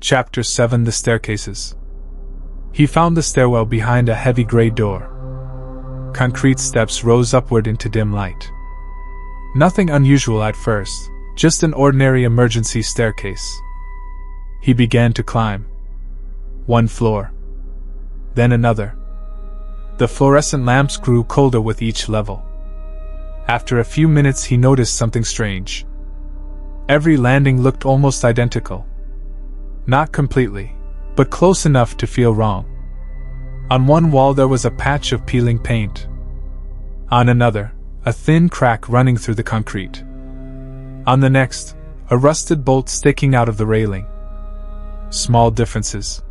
Chapter 7: The Staircases. He found the stairwell behind a heavy gray door. Concrete steps rose upward into dim light. Nothing unusual at first, just an ordinary emergency staircase. He began to climb. One floor. Then another. The fluorescent lamps grew colder with each level. After a few minutes he noticed something strange. Every landing looked almost identical. Not completely, but close enough to feel wrong. On one wall there was a patch of peeling paint. On another, a thin crack running through the concrete. On the next, a rusted bolt sticking out of the railing. Small differences.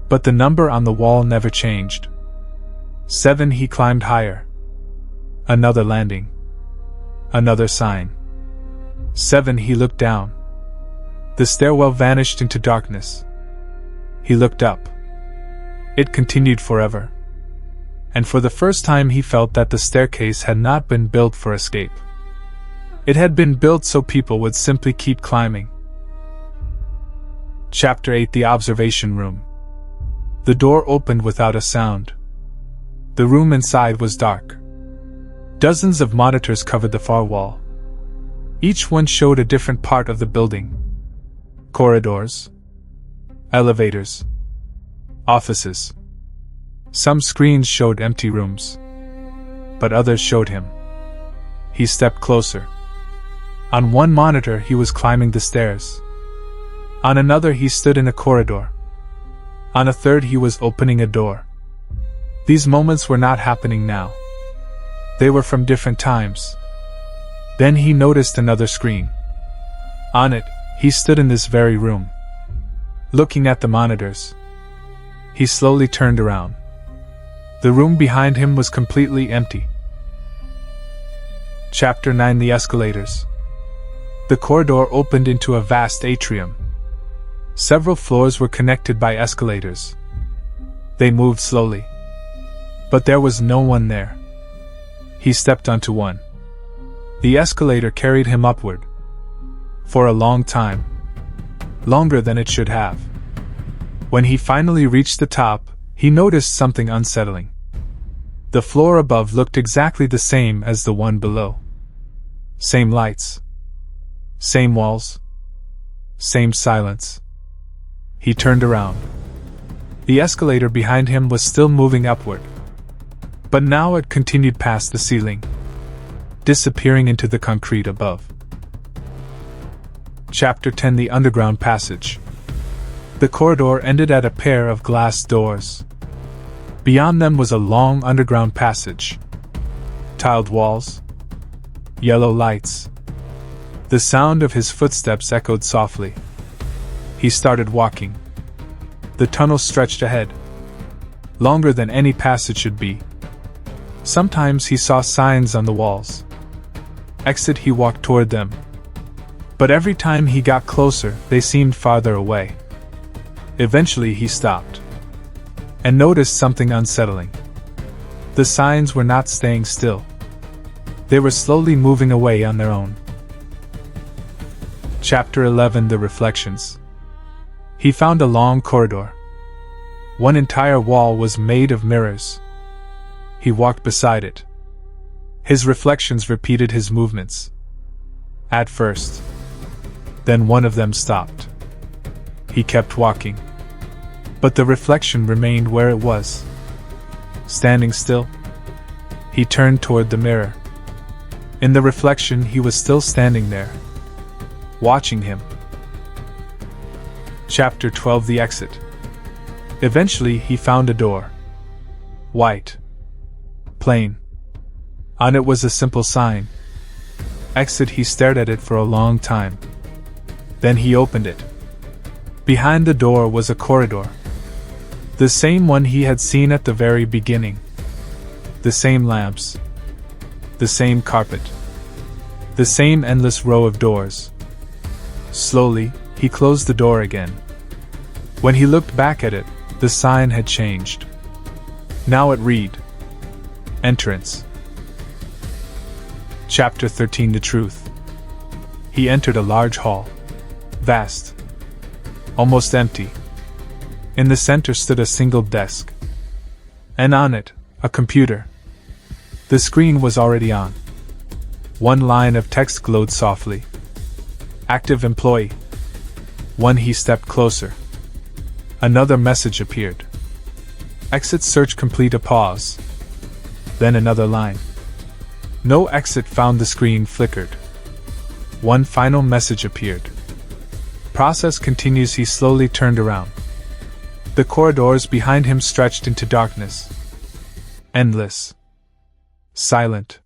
But the number on the wall never changed. 7. He climbed higher. Another landing. Another sign. 7. He looked down. The stairwell vanished into darkness. He looked up. It continued forever. And for the first time he felt that the staircase had not been built for escape. It had been built so people would simply keep climbing. Chapter 8: The Observation Room. The door opened without a sound. The room inside was dark. Dozens of monitors covered the far wall. Each one showed a different part of the building. Corridors. Elevators. Offices. Some screens showed empty rooms. But others showed him. He stepped closer. On one monitor he was climbing the stairs. On another he stood in a corridor. On a third he was opening a door. These moments were not happening now. They were from different times. Then he noticed another screen. On it, he stood in this very room, looking at the monitors. He slowly turned around. The room behind him was completely empty. Chapter 9: The Escalators. The corridor opened into a vast atrium. Several floors were connected by escalators. They moved slowly. But there was no one there. He stepped onto one. The escalator carried him upward. For a long time. Longer than it should have. When he finally reached the top, he noticed something unsettling. The floor above looked exactly the same as the one below. Same lights. Same walls. Same silence. He turned around. The escalator behind him was still moving upward. But now it continued past the ceiling, disappearing into the concrete above. Chapter 10: The Underground Passage. The corridor ended at a pair of glass doors. Beyond them was a long underground passage. Tiled walls. Yellow lights. The sound of his footsteps echoed softly. He started walking. The tunnel stretched ahead. Longer than any passage should be. Sometimes he saw signs on the walls. Exit. He walked toward them. But every time he got closer, they seemed farther away. Eventually he stopped. And noticed something unsettling. The signs were not staying still. They were slowly moving away on their own. Chapter 11: The Reflections. He found a long corridor. One entire wall was made of mirrors. He walked beside it. His reflections repeated his movements. At first. Then one of them stopped. He kept walking. But the reflection remained where it was. Standing still. He turned toward the mirror. In the reflection he was still standing there. Watching him. Chapter 12: The Exit. Eventually he found a door. White. Plain. On it was a simple sign. Exit. He stared at it for a long time. Then he opened it. Behind the door was a corridor. The same one he had seen at the very beginning. The same lamps. The same carpet. The same endless row of doors. Slowly, he closed the door again. When he looked back at it, the sign had changed. Now it read, Entrance. Chapter 13: The Truth. He entered a large hall. Vast. almost empty. In the center stood a single desk. And on it, a computer. The screen was already on. One line of text glowed softly. Active employee. When he stepped closer, another message appeared. Exit search complete. A pause. Then another line. No exit found. The screen flickered. One final message appeared. Process continues. He slowly turned around. The corridors behind him stretched into darkness. Endless. Silent.